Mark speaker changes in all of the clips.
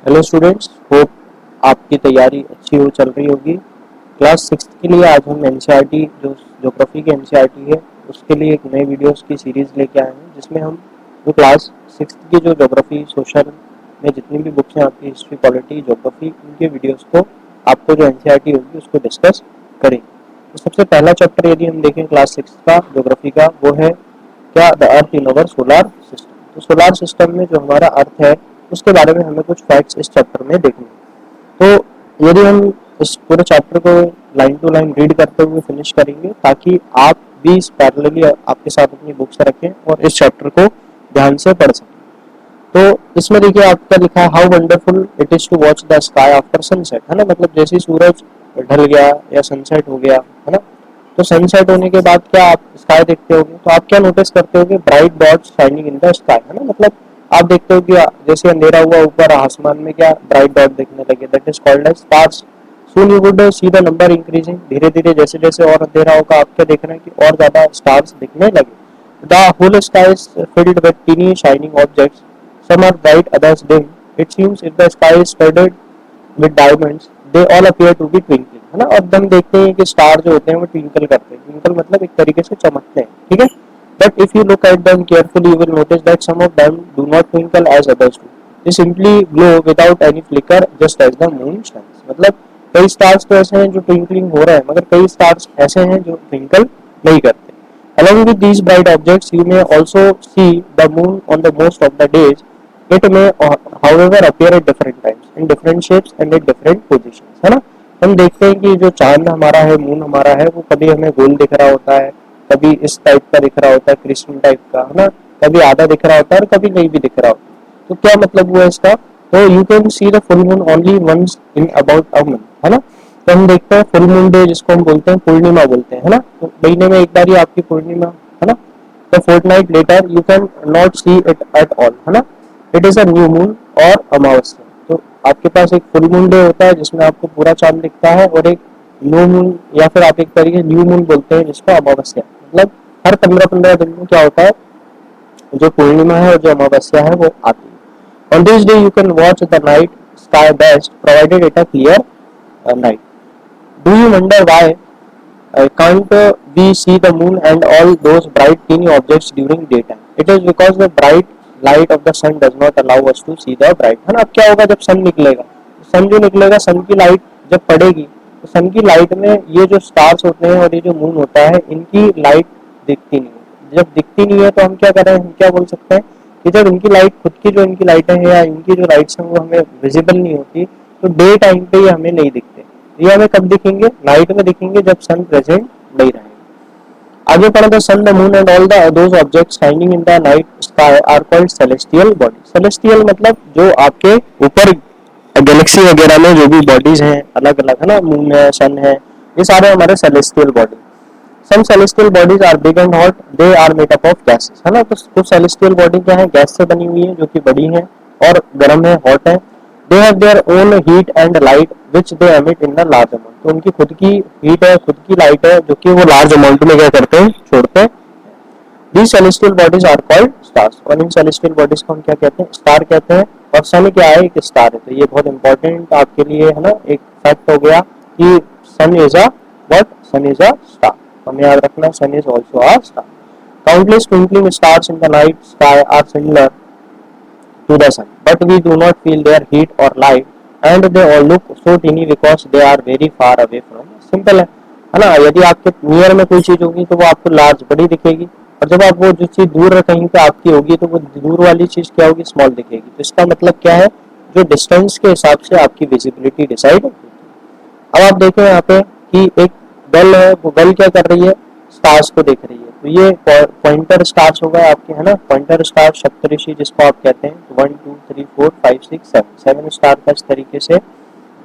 Speaker 1: Hello students, hope आपकी तैयारी अच्छी हो चल रही होगी। क्लास सिक्स के लिए आज हम एनसीईआरटी जो ज्योग्राफी की एनसीईआरटी है उसके लिए एक नए वीडियोस की सीरीज़ लेके आए हैं, जिसमें हम जो क्लास सिक्स की जो ज्योग्राफी सोशल में जितनी भी बुक्स हैं आपकी, हिस्ट्री पॉलिटी ज्योग्राफी, उनके वीडियोस को आपको जो एनसीईआरटी होगी उसको डिस्कस करेंगे। तो सबसे पहला चैप्टर यदि हम देखें क्लास सिक्स का ज्योग्राफी का, वो है क्या the earth in our solar system. तो सोलर सिस्टम में जो हमारा अर्थ है उसके बारे में हमें कुछ फैक्ट्स इस चैप्टर में देखने हैं। तो यदि हम इस पूरे चैप्टर को लाइन टू लाइन रीड करते हुए फिनिश करेंगे, ताकि आप भी इस पैरेलली आपके साथ अपनी बुक्स रखें और इस चैप्टर को ध्यान से पढ़ सकें। तो इसमें देखिए आपका लिखा है how wonderful it is to watch the sky after sunset, है ना। मतलब जैसे ही सूरज ढल गया या सनसेट हो गया, है ना, तो सनसेट होने के बाद क्या आप स्काई देखते होगे, तो आप क्या नोटिस करते होगे, bright dots shining in the sky, है ना। मतलब आप देखते हो कि जैसे अंधेरा हुआ ऊपर आसमान में क्या ब्राइट डॉट दिखने लगे, that is called as stars. Soon you would see the number increasing, धीरे धीरे जैसे जैसे और अंधेरा होगा आप क्या देख रहे हैं कि और ज्यादा स्टार्स दिखने लगे। The whole sky is filled with tiny shining objects, some are bright, others dim. It seems if the sky is studded with diamonds, they all appear to be twinkling, है ना। और हम देखते हैं कि स्टार जो होते हैं वो ट्विंकल करते हैं, ट्विंकल मतलब एक तरीके से चमकते हैं, ठीक है। But if you look at them carefully you will notice that some of them do not twinkle as others do, they simply glow without any flicker just as the moon shines. मतलब कई stars तो ऐसे हैं जो twinkling हो रहे हैं, मगर कई स्टार्स ऐसे हैं जो ट्विंकल नहीं करते। Along with these bright objects, you may also see the moon on the most of the days. It may, however, appear at different times, in different shapes and at different positions, है ना। हम देखते हैं कि जो चांद हमारा है, मून हमारा है, वो कभी हमें गोल दिख रहा होता है, कभी इस टाइप का दिख रहा होता है, क्रिस्टल टाइप का, है ना, कभी आधा दिख रहा होता है और कभी नहीं भी दिख रहा होता है। तो क्या मतलब हुआ इसका, तो you can see the full moon only once in about a month, है ना। तो हम देखते हैं फुल मून डे जिसको हम बोलते हैं पूर्णिमा बोलते हैं, है ना। तो महीने में एक बार ही आपकी पूर्णिमा, है ना। तो fortnight later you can not see it at all, है ना। It is a new moon और अमावस्या। तो आपके पास एक फुल मून डे होता है जिसमें आपको पूरा चांद दिखता है, और एक न्यू मून या फिर आप एक तरीके न्यू मून बोलते हैं जिसको अमावस्या। मतलब हर 15-15 दिन में क्या होता है, जो पूर्णिमा है और जो अमावस्या है वो आती है। On this day you can watch the night sky best provided it a clear night. Do you wonder why can't we see the moon and all those bright teeny objects during daytime? It is because the bright light of the sun does not allow us to see the bright, है ना। अब क्या होगा जब सन निकलेगा, सन जो निकलेगा, सन की लाइट जब पड़ेगी, तो सन की लाइट में ये जो स्टार्स होते हैं और ये जो मून होता है, इनकी लाइट दिखती नहीं है। जब दिखती नहीं है तो हम क्या करें, हम क्या बोल सकते हैं कि जब इनकी लाइट, खुद की जो इनकी लाइटें हैं या इनकी जो लाइट्स हैं वो हमें विजिबल नहीं होती, तो डे टाइम पे ये हमें नहीं दिखते। ये हमें कब दिखेंगे, नाइट में दिखेंगे जब सन प्रेजेंट नहीं रहेगा। आगे पढ़ा, the sun the moon and all the those objects shining in the night sky are called celestial body. Celestial मतलब जो आपके ऊपर गैलेक्सी वगैरह में जो भी बॉडीज हैं अलग अलग, है ना, मून है, सन है, ये सारे हमारे celestial body. Some celestial bodies are big and hot, they are made up of gases, है ना। तो कुछ सेलेस्टियल बॉडी क्या है, गैस से बनी हुई है, जो कि बड़ी है और गर्म है, हॉट है। They have their own heat and light which they emit in the large amount. तो उनकी खुद की हीट है, खुद की लाइट है, जो कि वो लार्ज अमाउंट में क्या करते हैं, छोड़ते हैं। These celestial bodies are called stars, और इन celestial bodies को हम क्या कहते हैं, स्टार कहते हैं। और सन क्या है, एक स्टार है। तो ये बहुत इंपॉर्टेंट आपके लिए, है ना, एक फैक्ट हो गया कि sun is a what, sun is a star. हमें याद रखना, sun is also a star. Countless twinkling stars in the night sky are similar to the sun, but we do not feel their heat or light, and they all look so teeny because they are very far away from us. Simple है ना। यदि आपके near में कोई चीज होगी तो वो आपको लार्ज बड़ी दिखेगी, और जब आप वो जो चीज दूर कहीं पे आपकी होगी तो वो दूर वाली चीज क्या होगी, स्मॉल दिखेगी। तो इसका मतलब क्या है, जो डिस्टेंस के हिसाब से आपकी विजिबिलिटी डिसाइड होती है। अब आप देखें यहाँ पे कि एक गर्ल है, वो गर्ल क्या कर रही है, स्टार्स को देख रही है। तो ये पॉइंटर स्टार्स हो गए आपके, है ना। पॉइंटर स्टार सप्तऋषि जिसको आप कहते हैं, 1 2 3 4 5 6 7, 7 स्टार का इस तरीके से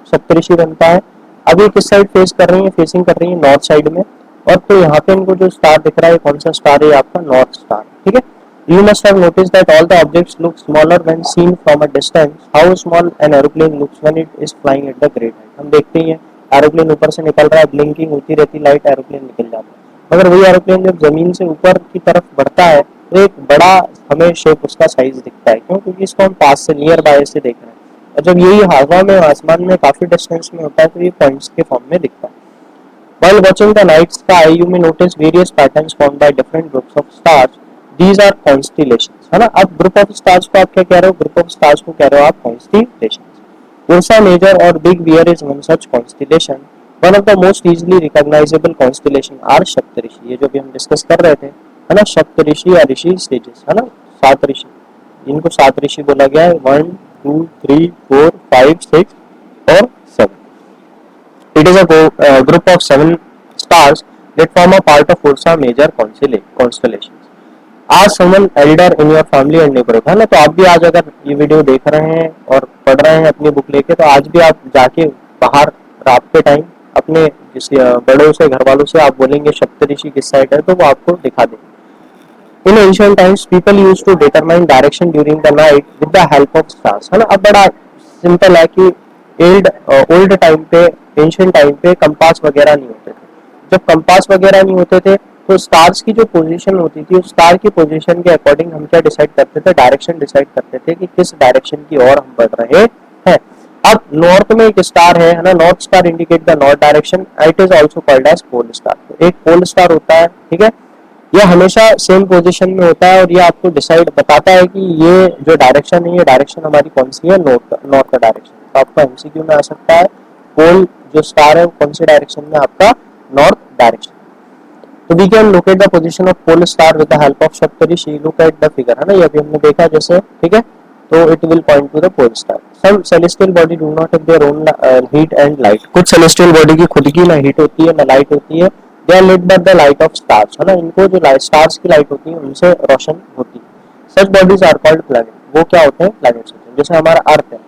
Speaker 1: सप्तऋषि बनता है। अब ये किस साइड फेस कर रही है, फेसिंग कर रही है नॉर्थ साइड में। और तो यहाँ पे इनको जो स्टार दिख रहा है, कौन सा स्टार है आपका, नॉर्थ स्टार, ठीक है। You must have noticed that all the objects look smaller when seen from a distance. How small an aeroplane looks when it is flying at the great height. हम देखते ही हैं aeroplane ऊपर से निकल रहा है, ब्लिंकिंग होती रहती लाइट, एरोप्लेन निकल जाता है। मगर वही एरोप्लेन जब जमीन से ऊपर की तरफ बढ़ता है तो एक बड़ा हमें शेप उसका साइज दिखता है। क्यों, क्योंकि इसको हम पास से, नियर बाय से देख रहे हैं। और जब यही हवा में आसमान में काफी डिस्टेंस में होता है तो ये पॉइंट्स के फॉर्म में दिखता है। While watching the night sky, you may notice various patterns formed by different groups of stars. These are constellations, है ना। अब ग्रुप ऑफ स्टार्स को आप क्या कह रहे हो, ग्रुप ऑफ स्टार्स को कह रहे हो आप कॉन्स्टिलेशंस। उर्सा मेजर और big bear is one such constellation. One of the most easily recognisable constellation are Saptarishi, ये जो भी हम डिस्कस कर रहे थे, है ना, सप्तऋषि या ऋषि स्टेजेस, है ना, सात ऋषि, इनको सात ऋषि बोला गया है। 1 2 3 4 5 6 और 7। It is a group of 7 stars that form a part of Ursa major constellations. Ask someone elder in your family and neighborhood, है ना। तो आप भी आज अगर ये वीडियो देख रहे हैं और पढ़ रहे हैं अपनी बुक लेके, तो आज भी आप जाके बाहर रात के टाइम अपने बड़ों से, घर वालों से आप बोलेंगे सप्तऋषि किस साइड है, तो वो आपको दिखा देंगे। In ancient times, people used to determine direction during the night with the help of stars, है ना। अब बड़ा सिंपल है कि ओल्ड टाइम पे, एंशिएंट टाइम पे कंपास वगैरह नहीं होते थे। जब कंपास वगैरह नहीं होते थे तो स्टार्स की जो पोजीशन होती थी, उस स्टार की पोजीशन के अकॉर्डिंग हम क्या डिसाइड करते थे, डायरेक्शन डिसाइड करते थे कि किस डायरेक्शन की ओर हम बढ़ रहे हैं। अब नॉर्थ में एक स्टार है ना, north star indicate the north direction, it is also called as pole star. तो एक पोल स्टार होता है, ठीक है, यह हमेशा सेम पोजीशन में होता है और ये आपको डिसाइड बताता है कि ये जो डायरेक्शन है, ये डायरेक्शन हमारी कौन सी है, नॉर्थ का डायरेक्शन। तो आपका एमसीक्यू में आ सकता है पोल जो स्टार है वो कौन से डायरेक्शन में, आपका नॉर्थ डायरेक्शन। तो we can locate the position of pole star with the help of Saptarishi, look at the figure, है ना, ये अभी हमने देखा जैसे, ठीक है। तो it will point to the pole star. Some celestial body do not have their own heat and light, कुछ सेलेस्टियल बॉडी की खुद की ना हीट होती है ना लाइट होती है। They are lit by the light of stars, है ना, इनको जो स्टार्स की लाइट होती है उनसे रोशन होती है। सच बॉडीज आर कॉल्ड प्लैनेट, वो क्या होते हैं, प्लैनेट्स होते हैं। जैसे हमारा अर्थ है,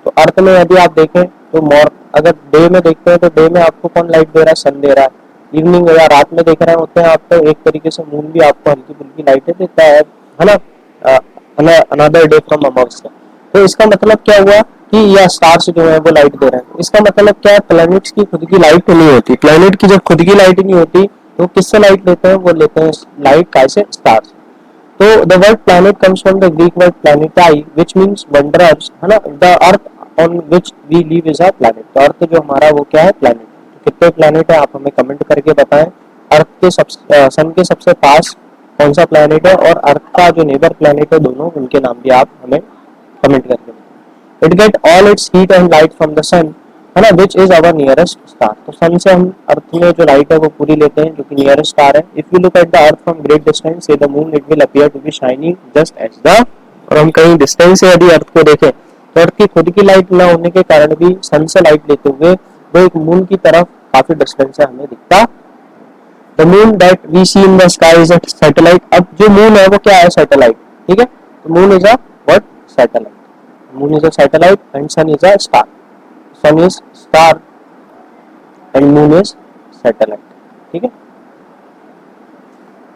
Speaker 1: तो अर्थ में यदि आप देखें तो अगर डे में देखते हैं तो डे में आपको कौन लाइट दे रहा है, सन दे रहा है। इवनिंग या रात में देख रहे होते हैं आप तो एक तरीके से मून भी आपको हल्की फुल्की लाइटें देता है ना, अनदर डे फ्रॉम अमावस्या। तो इसका मतलब क्या हुआ कि यह स्टार्स जो है वो लाइट दे रहे हैं। इसका मतलब क्या है, प्लैनेट्स की खुद की लाइट नहीं होती। प्लैनेट की जब खुद की लाइट नहीं होती तो किससे लाइट लेते हैं, वो लेते हैं लाइट कैसे, स्टार्स। तो the word planet comes from the Greek word planetai which means wanderers, है ना। The earth on which we live is a planet, तो अर्थ जो हमारा वो क्या है, प्लैनेट। तो कितने प्लैनेट है आप हमें कमेंट करके बताएं। अर्थ के सन के सबसे पास कौन सा प्लैनेट है और अर्थ का जो नेबर प्लैनेट है, दोनों उनके नाम भी आप हमें कमेंट करके बताएं। It get all its heat and light from the sun, है ना, which is our nearest star. तो सन से हम अर्थ में जो लाइट है वो पूरी लेते हैं, जो कि नियरेस्ट स्टार है। If you look at the earth from great distance से the moon, it will appear to be shining just as the, और हम कहीं डिस्टेंस से यदि अर्थ को देखें तो अर्थ की खुद की लाइट न होने के कारण भी सन से लाइट लेते हुए वो एक मून की तरफ काफी डिस्टेंस से हमें दिखता। The moon that we see in the sky is a satellite. अब जो मून है वो क्या है, सैटेलाइट, ठीक है। तो moon is a what, satellite. Moon is a satellite and sun is a star. Sun is star and moon is satellite, ठीक है।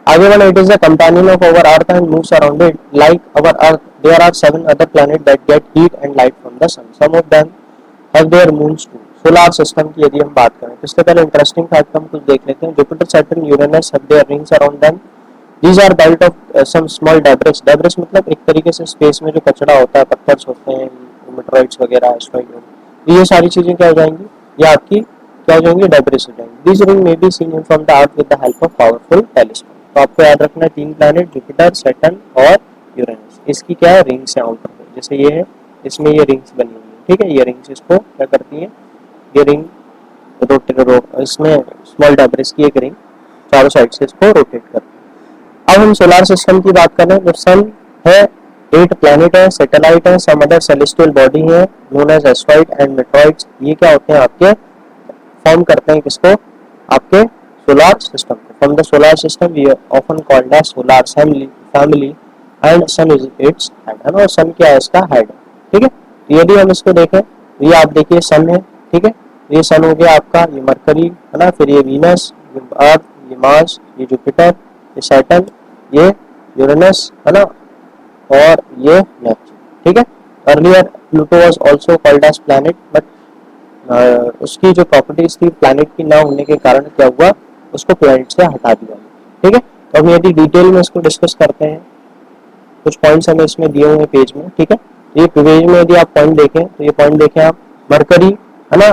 Speaker 1: आगे वाला, it is the companion of our earth and moves around it like our earth. There are 7 other planet that get heat and light from the sun, some of them have their moons too. Solar system की यदि हम बात करें तो इससे पहले interesting fact हम कुछ देख लेते हैं। Jupiter, Saturn, Uranus have their rings around them. These are belt of some small debris. Debris मतलब एक तरीके से स्पेस में जो कचरा होता है, पत्थर होते हैं, मेटेरॉइड्स वगैरह, एस्टेरॉइड, ये सारी चीजें क्या हो जाएंगी, ये आपकी क्या हो जाएंगी, डेब्रिस हो जाएंगी। This ring may be seen from the earth with the help of powerful telescope. तो आपको याद रखना है 3 प्लैनेट, जुपिटर, सैटर्न और यूरेनस, इसकी क्या है, रिंग्स है आउटर में। जैसे ये है, इसमें ये रिंग्स बनी हुई है, ठीक है। ये रिंग्स इसको क्या करती है, ये रिंग इसमें स्मॉल डेब्रिस की एक रिंग चारों साइड से इसको रोटेट करती है। अब हम सोलर सिस्टम की बात करें तो सन है, 8 प्लैनेट है, सैटेलाइट है, सम अदर सेलेस्टियल बॉडी है known as asteroid and meteoroids. ये क्या होते हैं, आपके फॉर्म करते हैं किसको, आपके सोलर सिस्टम को। From the solar system we often called as solar family and sun is its head, है ना, और सन क्या है, इसका हेड, ठीक है। तो यदि हम इसको देखें, ये आप देखिए सन है, ठीक है। ये सन हो गया आपका, ये मरकरी, है ना, फिर ये वीनस, ये अर्थ, ये मार्स, ये जुपिटर, ये सैटर्न, ये यूरेनस, है ना, और ये नेपच्यून, ठीक है। Earlier Pluto was also called as planet, but उसकी जो प्रॉपर्टीज थी प्लैनेट की ना होने के कारण क्या हुआ, उसको प्लैनेट से हटा दिया, ठीक है। तो हम यदि डिटेल में इसको डिस्कस करते हैं, कुछ पॉइंट्स हमें इसमें दिए हुए पेज में, ठीक है। ये पेज में यदि आप पॉइंट देखें तो ये पॉइंट देखें आप, मरकरी है ना,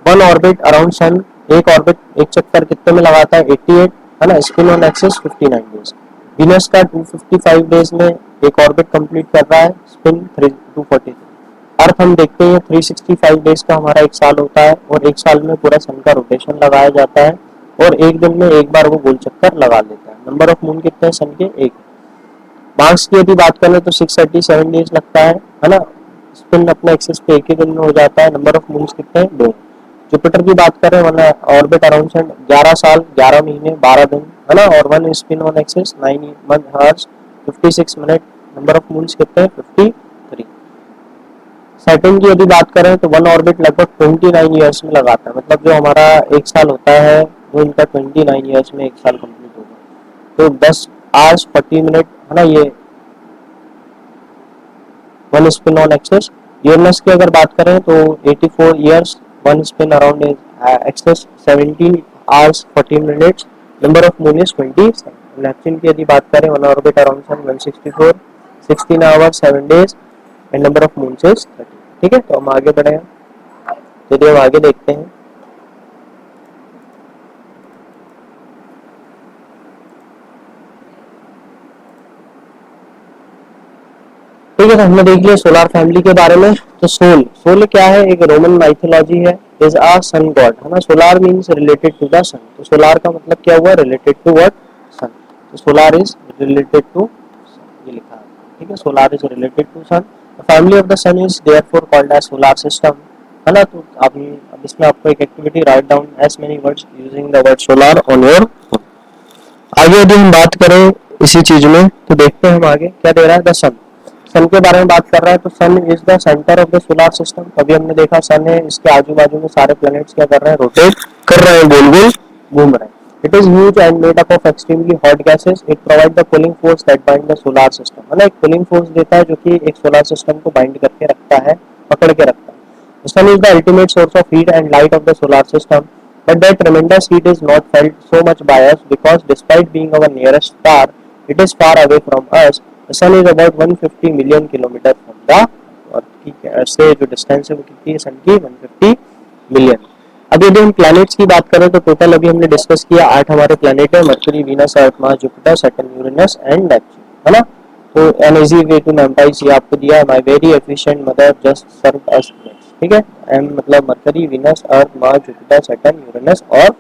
Speaker 1: वन ऑर्बिट अराउंड सन, एक ऑर्बिट एक चक्कर कितने में लगाता है 88 है ना, spin on axis 59 days. Venus का 255 डेज में एक ऑर्बिट कंप्लीट कर रहा है, स्पिन 243। अर्थ हम देखते हैं 365 डेज का हमारा एक साल होता है, और एक साल में पूरा सन का रोटेशन लगाया जाता है, और एक दिन में एक बार वो गोल चक्कर लगा लेता है। नंबर ऑफ मून कितने हैं सन के, एक। मार्स की यदि बात करें तो 637 डेज लगता है ना, स्पिन अपने एक्सिस पे एक ही दिन में हो जाता है। नंबर ऑफ मून्स कितने हैं, 2। जुपिटर की बात करें वन ऑर्बिट अराउंड सन 11 साल 11 महीने 12 दिन है ना, और one spin on axis 9 hours 56 minute. Number of moons कितने हैं, 53। सैटर्न की यदि बात करें तो वन ऑर्बिट लगभग 29 ईयर्स में लगाता है, मतलब जो हमारा एक साल होता है वो इनका 29 ईयर्स में एक साल कंप्लीट होगा। तो 10 आवर्स 40 मिनट है ना, ये one spin on axis. Uranus की अगर बात करें तो 84 years one spin around axis 17 hours 40 minutes. Number of moon is 27। Neptune की यदि बात करें one orbit around sun 164 16 hours 7 days and number of moon is 30। ठीक है, तो हम आगे बढ़े हैं, चलिए हम आगे देखते हैं। ठीक है, तो हमने देख लिया सोलर फैमिली के बारे में। तो सोल क्या है, एक रोमन माइथोलॉजी है, इज आ सन गॉड है ना। Solar means related to the sun, तो सोलर का मतलब क्या हुआ, रिलेटेड टू व्हाट, सन। तो सोलर इज रिलेटेड टू, ये लिखा है। ठीक है, solar is related to sun. Family of the sun is therefore called as solar system है ना। तो अब इसमें आपको एक activity, write down as many words using the word solar on your. आगे यदि हम बात करें इसी चीज में तो देखते हैं हम आगे क्या दे रहा है, द सन। सन के बारे में बात कर रहा है, तो sun is the centre of the solar system. अभी हमने देखा सन है, इसके आजू बाजू में सारे प्लैनेट्स क्या कर रहे हैं, रोटेट कर रहे हैं, गोल गोल घूम रहे हैं। It is huge and made up of extremely hot gases. It provide the pulling force that bind the solar system, मतलब एक पुलिंग फोर्स देता है जो कि एक सोलर सिस्टम को बाइंड करके रखता है, पकड़ के रखता है। The sun is the ultimate source of heat and light of the solar system, but that tremendous heat is not felt so much by us because despite being our nearest star, it is far away from us. The sun is about 150 million kilometers from the earth की से जो distance है वो कितनी है सन की, 150 million. अब यदि हम प्लैनेट्स की बात करें तो टोटल अभी हमने डिस्कस किया 8 हमारे प्लैनेट है, Mercury, Venus, Earth, Mars, Jupiter, Saturn, Uranus and Neptune है ना। तो an easy way to memorise ये आपको दिया, my very efficient mother just serve us. ठीक है, एम मतलब Mercury, Venus, Earth, Mars, Jupiter, Saturn, Uranus और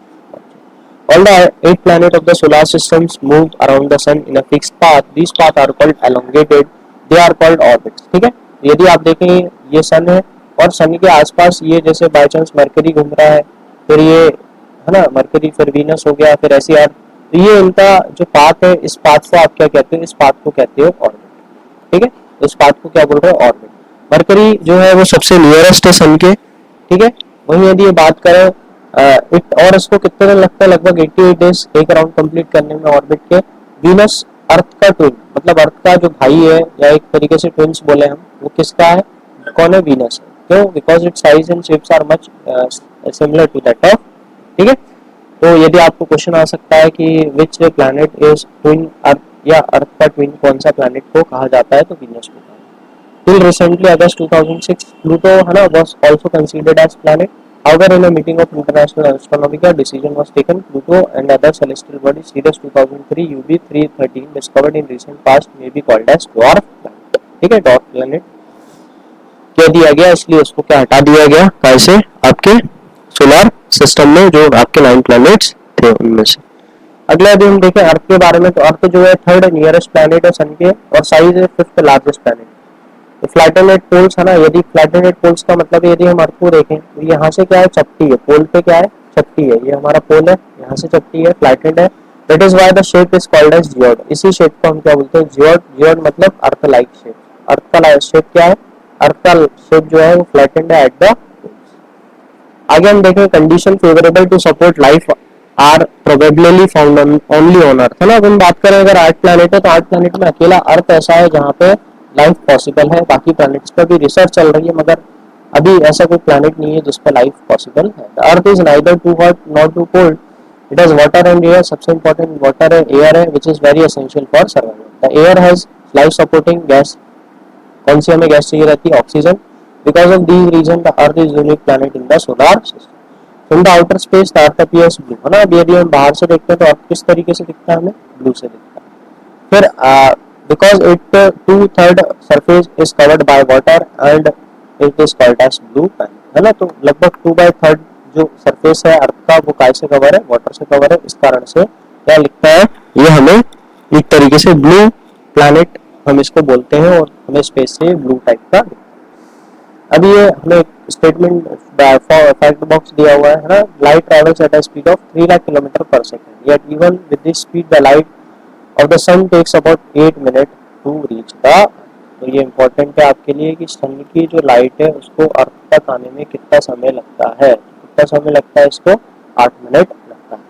Speaker 1: all the 8 planets of the solar systems move around the sun in a fixed path. These paths are called elongated, they are called orbits. ठीक है, यदि आप देखें ये सन है और सन के आसपास ये जैसे बाय चांस मरकरी घूम रहा है, फिर ये है ना मरकरी, फिर वीनस हो गया, फिर ऐसी अर्थ, तो ये इनका जो पाथ है, इस पाथ को आप क्या कहते हो, इस पाथ को कहते हो ऑर्बिट। ठीक है, इस पाथ को क्या बोल रहे हो, ऑर्बिट। मरकरी जो है वो सबसे नियरेस्ट है सन के। ठीक है, वहीं यदि ये बात करें और इसको कितने दिन लगता है, लगभग 88 डेज एक राउंड कंप्लीट करने में ऑर्बिट के। वीनस अर्थ का ट्विन, मतलब अर्थ का जो भाई है, या एक तरीके से ट्विन्स बोले हम, वो किसका है, कौन है, वीनस है। क्यों, because its size and shapes are much similar to that of. ठीक है, तो यदि आपको क्वेश्चन आ सकता है कि विच प्लैनेट इज ट्विन अर्थ, या अर्थ का ट्विन कौन सा प्लैनेट को कहा जाता है, तो वीनस को। Till recently, August 2006, Pluto was also considered as planet. However, in a meeting of International Astronomical, decision was taken. Pluto and other celestial bodies, Sirius 2003 UB 313, discovered in recent past, may be called as dwarf planet. ठीक है, dwarf planet क्या दिया गया, इसलिए उसको क्या हटा दिया गया, कैसे आपके सोलर सिस्टम में जो आपके 9 प्लैनेट्स थे उनमें से। अगला यदि हम देखें अर्थ के बारे में, तो अर्थ जो है थर्ड नियरेस्ट प्लैनेट है सन के, और साइज है 5th लार्जेस्ट प्लैनेट। तो फ्लैटेनेड पोल्स है ना, यदि फ्लैटेनेड पोल्स का मतलब यदि हम अर्थ को देखें तो यहाँ से क्या है, चपटी है, पोल पे क्या है, चपटी है, ये हमारा पोल है, यहाँ से चपटी है, फ्लैटेड है। That is why the shape is called as geoid. इसी शेप को हम क्या बोलते हैं, जियोड। जियोड मतलब अर्थ लाइक शेप। अर्थ का शेप क्या है, अर्थ का शेप जो है वो फ्लैटेंड है एट द पोल्स। आगे हम देखें condition favourable to support life are probably found only on earth है ना। अब हम बात करें अगर 8 प्लैनेट है तो 8 प्लैनेट में अकेला अर्थ ऐसा है जहाँ पे लाइफ पॉसिबल है। बाकी प्लैनेट्स पर भी रिसर्च चल रही है, मगर अभी ऐसा कोई प्लैनेट नहीं है जिस पर लाइफ पॉसिबल है। The earth is neither too hot not too cold, it has water and air. सबसे इंपॉर्टेंट वाटर है, एयर है, which is very essential for survival. The air has life supporting gas कौन सी हमें gas चाहिए रहती है? Oxygen. Because of these reason the earth is unique planet in the solar system. From the outer space the earth appears blue, है ना। अब यदि हम बाहर से देखते हैं तो अर्थ किस तरीके से दिखता है? हमें ब्लू से दिखता है। फिर because it 2/3 surface is covered by water and it is called as blue planet, है ना। तो लगभग 2/3 जो सरफेस है अर्थ का वो काय से कवर है? वाटर से कवर है। इस कारण से क्या लिखता है ये हमें एक तरीके से ब्लू प्लैनेट हम इसको बोलते हैं और हमें स्पेस से ब्लू टाइप का। अब ये हमें स्टेटमेंट फैक्ट बॉक्स दिया हुआ है ना। Light travels at a speed of 3 lakh kilometre पर second, yet even with this speed the light of the sun takes about 8 minute to reach the. तो ये इंपॉर्टेंट है आपके लिए कि सन की जो लाइट है उसको अर्थ तक आने में कितना समय लगता है? कितना समय लगता है इसको? 8 मिनट लगता है।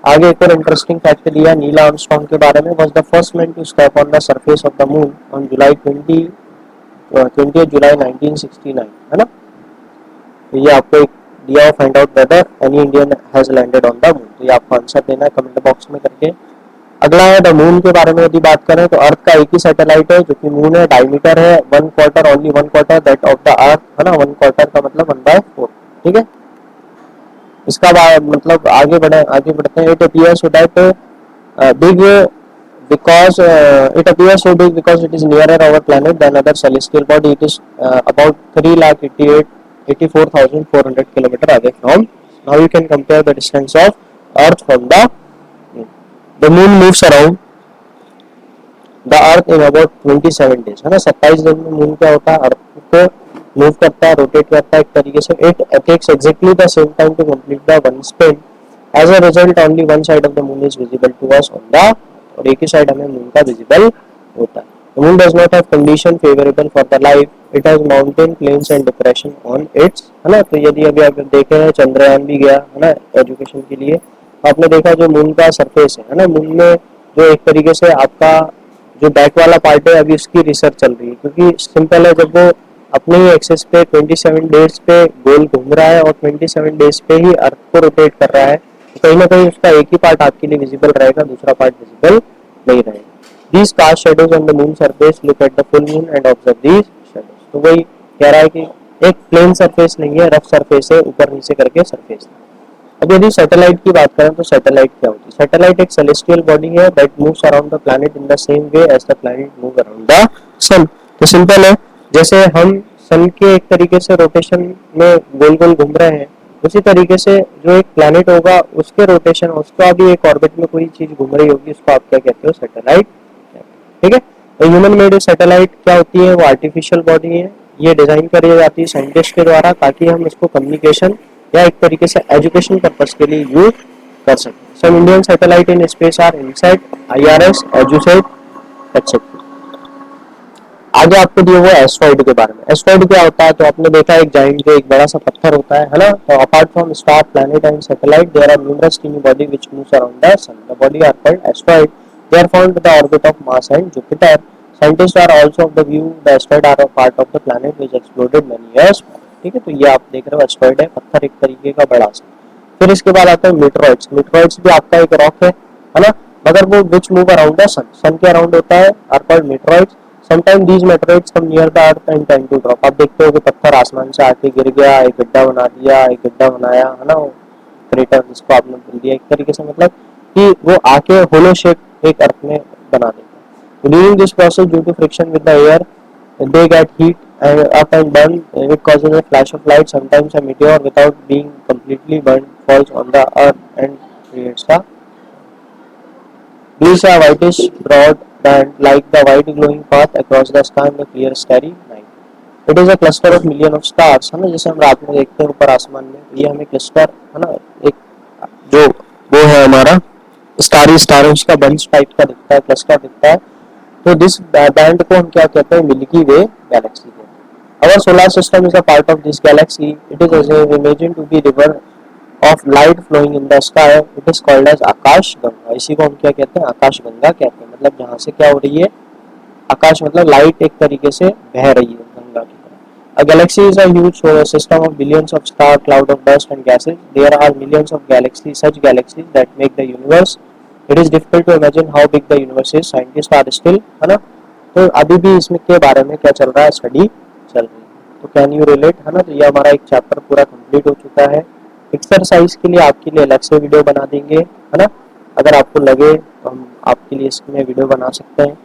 Speaker 1: आगे एक और इंटरेस्टिंग फैक्ट दिया नील आर्मस्ट्रांग के बारे में। Was the first man to step on the surface of the moon on July 20 July 1969, है ना। तो ये आपको एक दिया हुआ, find out whether any Indian has landed on the moon. तो ये आपको आंसर देना है कमेंट बॉक्स में करके। अगला है द मून के बारे में यदि बात करें तो अर्थ का एक ही सैटेलाइट है जो कि मून है। डायमीटर है 1/4, only 1/4 that of the earth, है ना। 1/4 का मतलब 1/4, ठीक है। इसका मतलब आगे बढ़ते हैं। It appears so that big because it appears so big because it is nearer our planet than other celestial body. It is about 3,84,400 kilometer away from. Now you can compare the distance of Earth from the moon. The moon moves around the Earth in about 27 days, है ना। 27 दिन में moon क्या होता है? अर्थ को move करता है, रोटेट करता है एक तरीके से। It takes exactly the same time to complete the one spin. As a result, only one side of the moon is visible to us on the, और एक ही साइड हमें मून का विजिबल होता है। The moon does not have condition favorable for the life. It has mountain, plains and depression on its, है ना। तो यदि अभी आप देखें चंद्रयान भी गया, है ना, एजुकेशन के लिए, तो आपने देखा जो मून का सरफेस है ना, मून में जो एक तरीके से आपका जो बैक वाला पार्ट है अभी उसकी रिसर्च चल रही है। क्योंकि सिंपल है, जब वो अपने ही एक्सेस पे 27 डेज पे गोल घूम रहा है और 27 डेज पे ही अर्थ को रोटेट कर रहा है, कहीं ना कहीं उसका एक ही पार्ट आपके लिए विजिबल रहेगा, दूसरा पार्ट विजिबल नहीं रहेगा। These cast shadows on the moon surface, look at the full moon and observe these shadows. तो वही कह रहा है कि एक प्लेन सरफेस नहीं है, रफ सरफेस है, ऊपर नीचे करके सरफेस। अब यदि सैटेलाइट की बात करें तो सैटेलाइट क्या होती है? सैटेलाइट एक सेलेस्टियल बॉडी है that moves around the planet in the same way as the planet move around the sun. तो सिंपल है, जैसे हम सन के एक तरीके से रोटेशन में गोल गोल घूम रहे हैं, उसी तरीके से जो एक प्लैनेट होगा उसके रोटेशन, उसका भी एक ऑर्बिट में कोई चीज घूम रही होगी, उसको आप क्या कहते हो? सैटेलाइट, ठीक है। ह्यूमन मेड सैटेलाइट क्या होती है? वो आर्टिफिशियल बॉडी है। ये डिजाइन करी जाती है साइंटिस्ट के द्वारा ताकि हम इसको कम्युनिकेशन या एक तरीके से एजुकेशन पर्पस के लिए यूज कर सकें। Some Indian satellite in space are INSAT, IRS, EDUSAT etcetera. आगे आपको दिए हुए एस्ट्रॉइड के बारे में। एस्ट्रॉइड क्या होता है? तो आपने देखा एक जाइंट जो एक बड़ा सा पत्थर होता है ना। तो apart from star, planet and satellite there are numerous tiny body which moves around the sun. The body are called asteroid. They are found in the orbit of Mars and Jupiter. Scientists are also of the view the asteroid are a part of the planet which exploded many years back. ठीक है, तो ये आप देख रहे हो asteroid है, पत्थर एक तरीके का बड़ा सा। फिर इसके बाद आता है मीटरॉइड्स। मीटरॉइड्स भी आपका एक रॉक है ना, मगर वो which move around the sun, sun के अराउंड होता है, are called meteoroids. Sometime these meteoroids come near the earth and tend to drop. आप देखते हो कि पत्थर आसमान से आके गिर गया, एक गड्ढा बना दिया, एक गड्ढा बनाया, है ना, क्रेटर जिसको आपने बोल दिया एक तरीके से, मतलब कि वो आके होलो शेप एक अर्थ में बना देता है। During this process due to friction with the air they get heat up and burn. It causes a flash of light. Sometimes a meteor without being completely burned falls on the earth and creates a leaves a whitish broad band like the white glowing path across the sky in a clear starry night. It is a cluster of million of stars, है ना, जैसे हम रात में देखते हैं ऊपर आसमान में, ये हमें क्लस्टर, है ना, एक जो वो है हमारा स्टारी स्टार्स का बंच टाइप का दिखता है, क्लस्टर दिखता है। तो दिस बैंड को हम क्या कहते हैं? मिल्की वे गैलेक्सी कहते हैं। Our solar system is a part of this galaxy. It is imagine to be river of light flowing in the sky. It is called as Akash Ganga. इसी को हम क्या कहते हैं? आकाश गंगा कहते हैं। मतलब जहाँ से क्या हो रही है? आकाश मतलब लाइट एक तरीके से बह रही है गंगा की तरह। A galaxy is a huge system of billions of stars, cloud of dust and gases. There are millions of galaxies, such galaxies that make the universe. It is difficult to imagine how big the universe is. Scientists are still, है ना, तो अभी भी इसमें के बारे में क्या चल रहा है, स्टडी चल रही है। तो कैन यू रिलेट, है ना। तो ये हमारा एक चैप्टर पूरा कंप्लीट हो चुका है। एक्सरसाइज के लिए आपके लिए अलग से वीडियो बना देंगे, है ना। अगर आपको लगे तो हम आपके लिए इसमें वीडियो बना सकते हैं।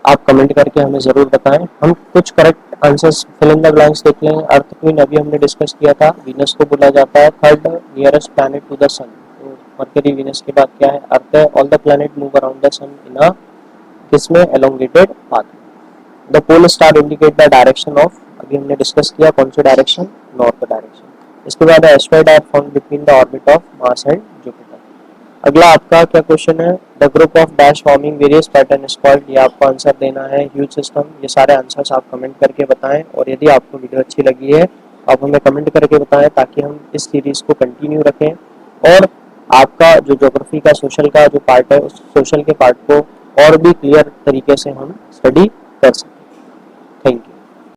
Speaker 1: आप कमेंट करके हमें ज़रूर बताएं। हम कुछ correct answers fill in the blanks देख लें। अर्थ क्वीन अभी हमने डिस्कस किया था, वीनस को बोला जाता है third nearest planet to the sun. तो मरकरी वीनस के बाद क्या है, अर्थ है। All the planet move around the sun in a किसमें, elongated path. The pole star indicate the direction of, अभी हमने डिस्कस किया कौन सी डायरेक्शन, नॉर्थ डायरेक्शन। इसके बाद asteroid are found between the orbit of Mars and Jupiter. अगला आपका क्या क्वेश्चन है, the group of dash forming various pattern is called. ये आपको आंसर देना है, ह्यूज सिस्टम। ये सारे आंसर्स आप कमेंट करके बताएं, और यदि आपको वीडियो अच्छी लगी है आप हमें कमेंट करके बताएं, ताकि हम इस सीरीज को कंटिन्यू रखें और आपका जो ज्योग्राफी का सोशल का जो पार्ट है, उस सोशल के पार्ट को और भी क्लियर तरीके से हम स्टडी कर सकें। Thank you.